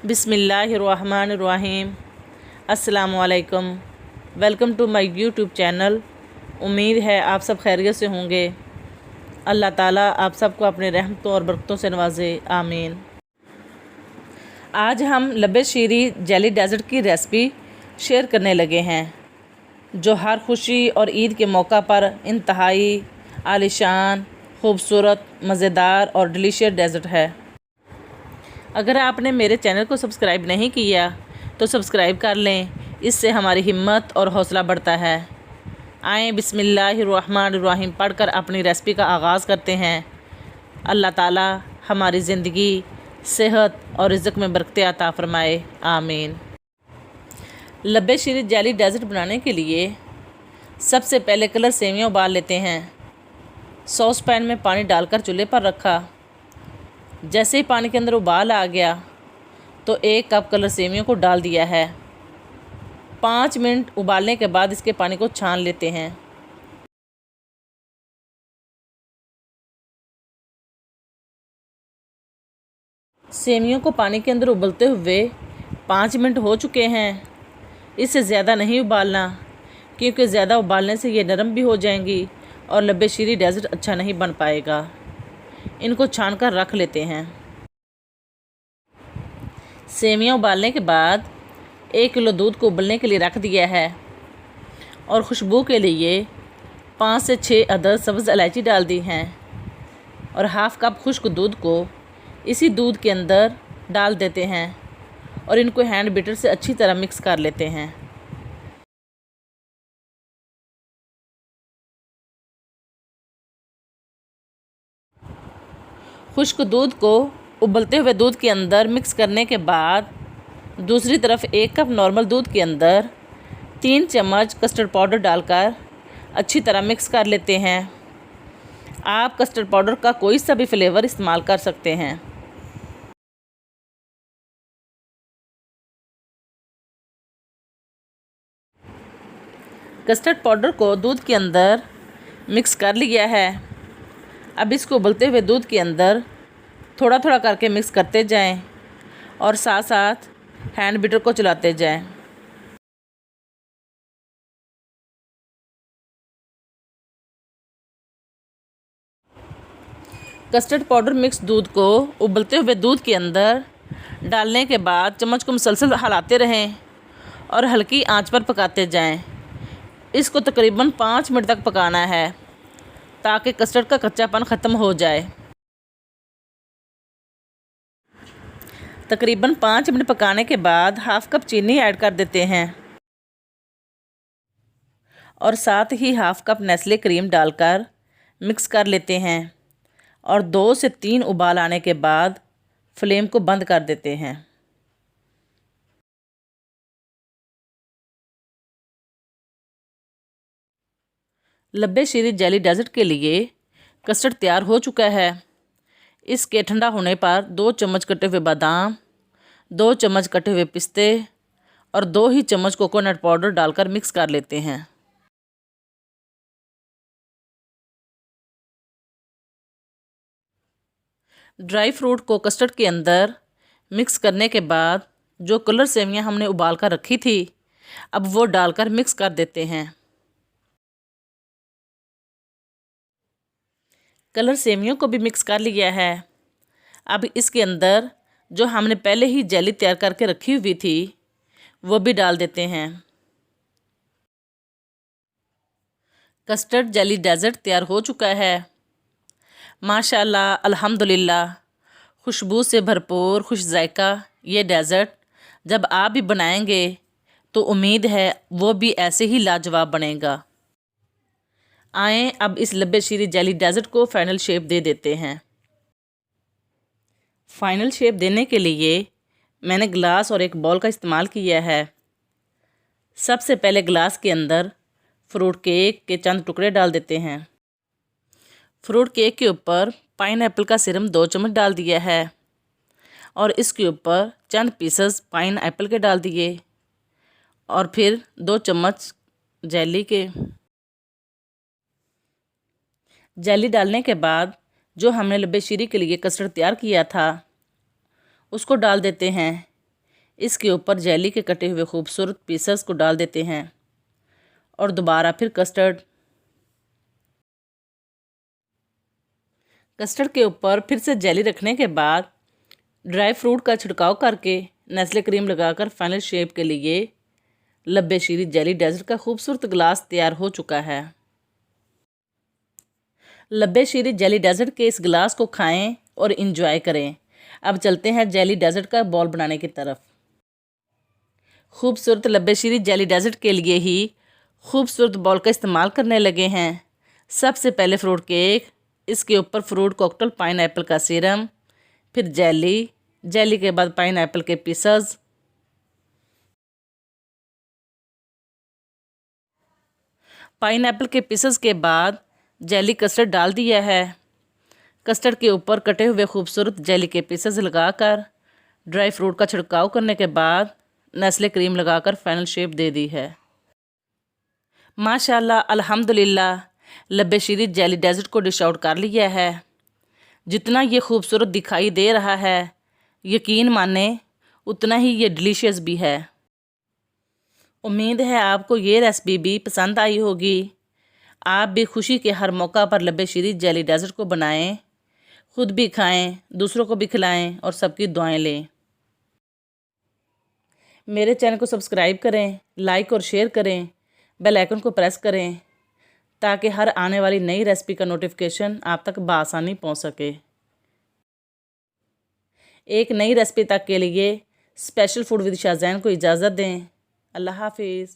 बिस्मिल्लाहिर्रहमानिर्रहीम। अस्सलामुअलैकुम। Welcome to my YouTube channel. उम्मीद है आप सब खैरियत से होंगे। अल्लाह ताला आप सबको अपने रहमतों और बरकतों से नवाजे, आमीन। आज हम लब्बे शीरी जेली डेज़र्ट की रेसिपी शेयर करने लगे हैं, जो हर खुशी और ईद के मौका पर इंतहाई आलीशान, खूबसूरत, मज़ेदार और डिलीशियस डेज़र्ट है। अगर आपने मेरे चैनल को सब्सक्राइब नहीं किया तो सब्सक्राइब कर लें, इससे हमारी हिम्मत और हौसला बढ़ता है। आएँ बिस्मिल्लाहिर्रहमानिर्रहीम पढ़कर अपनी रेसिपी का आगाज़ करते हैं। अल्लाह ताला हमारी ज़िंदगी, सेहत और रिज़्क़ में बरकत अता फ़रमाए, आमीन। लब्बे शीरी जेली डेज़र्ट बनाने के लिए सबसे पहले कलर सेवियाँ उबाल लेते हैं। सॉस पैन में पानी डालकर चूल्हे पर रखा। जैसे ही पानी के अंदर उबाल आ गया तो 1 कप कलर सेवियों को डाल दिया है। 5 मिनट उबालने के बाद इसके पानी को छान लेते हैं। सेवियों को पानी के अंदर उबलते हुए 5 मिनट हो चुके हैं। इससे ज़्यादा नहीं उबालना, क्योंकि ज़्यादा उबालने से ये नरम भी हो जाएंगी और लब्बे शीरी डेज़र्ट अच्छा नहीं बन पाएगा। इनको छान कर रख लेते हैं। सेवियाँ उबालने के बाद 1 किलो दूध को उबलने के लिए रख दिया है और खुशबू के लिए 5 से 6 अदद सब्ज़ इलायची डाल दी हैं और हाफ़ कप खुश्क दूध को इसी दूध के अंदर डाल देते हैं और इनको हैंड बीटर से अच्छी तरह मिक्स कर लेते हैं। खुश्क दूध को उबलते हुए दूध के अंदर मिक्स करने के बाद दूसरी तरफ 1 कप नॉर्मल दूध के अंदर 3 चम्मच कस्टर्ड पाउडर डालकर अच्छी तरह मिक्स कर लेते हैं। आप कस्टर्ड पाउडर का कोई सा भी फ्लेवर इस्तेमाल कर सकते हैं। कस्टर्ड पाउडर को दूध के अंदर मिक्स कर लिया है। अब इसको उबलते हुए दूध के अंदर थोड़ा थोड़ा करके मिक्स करते जाएं और साथ साथ हैंड बीटर को चलाते जाएं। कस्टर्ड पाउडर मिक्स दूध को उबलते हुए दूध के अंदर डालने के बाद चम्मच को मुसलसल हिलाते रहें और हल्की आंच पर पकाते जाएं। इसको तकरीबन 5 मिनट तक पकाना है ताकि कस्टर्ड का कच्चापन ख़त्म हो जाए। तकरीबन 5 मिनट पकाने के बाद हाफ़ कप चीनी ऐड कर देते हैं और साथ ही हाफ़ कप नेस्ले क्रीम डालकर मिक्स कर लेते हैं और 2 से 3 उबाल आने के बाद फ्लेम को बंद कर देते हैं। लब्बे शीरी जेली डेज़र्ट के लिए कस्टर्ड तैयार हो चुका है। इसके ठंडा होने पर 2 चम्मच कटे हुए बादाम, 2 चम्मच कटे हुए पिस्ते और 2 ही चम्मच कोकोनट पाउडर डालकर मिक्स कर लेते हैं। ड्राई फ्रूट को कस्टर्ड के अंदर मिक्स करने के बाद जो कलर सेवियाँ हमने उबाल कर रखी थी, अब वो डालकर मिक्स कर देते हैं। कलर सेवियों को भी मिक्स कर लिया है। अब इसके अंदर जो हमने पहले ही जेली तैयार करके रखी हुई थी वो भी डाल देते हैं। कस्टर्ड जेली डेज़र्ट तैयार हो चुका है। माशाल्लाह, अल्हम्दुलिल्लाह, खुशबू से भरपूर खुश जायका ये डेज़र्ट जब आप भी बनाएंगे तो उम्मीद है वो भी ऐसे ही लाजवाब बनेगा। आएँ अब इस लब्बे शीरी जेली डेज़र्ट को फ़ाइनल शेप दे देते हैं। फ़ाइनल शेप देने के लिए मैंने ग्लास और एक बॉल का इस्तेमाल किया है। सबसे पहले ग्लास के अंदर फ्रूट केक के चंद टुकड़े डाल देते हैं। फ्रूट केक के ऊपर पाइनएप्पल का सिरम 2 चम्मच डाल दिया है और इसके ऊपर चंद पीसेस पाइनएप्पल के डाल दिए और फिर 2 चम्मच जेली डालने के बाद जो हमने लब्बे शीरी के लिए कस्टर्ड तैयार किया था उसको डाल देते हैं इसके ऊपर जेली के कटे हुए खूबसूरत पीसेस को डाल देते हैं और दोबारा फिर कस्टर्ड के ऊपर फिर से जेली रखने के बाद ड्राई फ्रूट का छिड़काव करके नेस्ले क्रीम लगाकर फाइनल शेप के लिए लब्बे शीरी जेली डेजर्ट का खूबसूरत ग्लास तैयार हो चुका है। लब्बे शीरी जेली डेजर्ट के इस ग्लास को खाएं और इंजॉय करें। अब चलते हैं जेली डेजर्ट का बॉल बनाने की तरफ। खूबसूरत लब्बे शीरी जेली डेजर्ट के लिए ही खूबसूरत बॉल का इस्तेमाल करने लगे हैं। सबसे पहले फ्रूट केक, इसके ऊपर फ्रूट कॉकटेल पाइनएप्पल का सीरम, फिर जेली के बाद पाइनएप्पल के पीसेस, पाइनएप्पल के पीसेस के बाद जेली कस्टर्ड डाल दिया है। कस्टर्ड के ऊपर कटे हुए खूबसूरत जेली के पीसेस लगाकर ड्राई फ्रूट का छिड़काव करने के बाद नेस्ले क्रीम लगाकर फाइनल शेप दे दी है। माशाल्लाह अल्हम्दुलिल्लाह लब्बे शीरी जेली डेजर्ट को डिश आउट कर लिया है। जितना ये खूबसूरत दिखाई दे रहा है, यकीन माने उतना ही ये डिलीशियस भी है। उम्मीद है आपको ये रेसिपी भी पसंद आई होगी। आप भी खुशी के हर मौका पर लब्बे शीरी जेली डेजर्ट को बनाएं, खुद भी खाएं, दूसरों को भी खिलाएं और सबकी दुआएं लें। मेरे चैनल को सब्सक्राइब करें, लाइक और शेयर करें, बेल आइकन को प्रेस करें ताकि हर आने वाली नई रेसिपी का नोटिफिकेशन आप तक बआसानी पहुंच सके। एक नई रेसिपी तक के लिए स्पेशल फूड विद शाहज़ैन को इजाज़त दें। अल्लाह हाफिज़।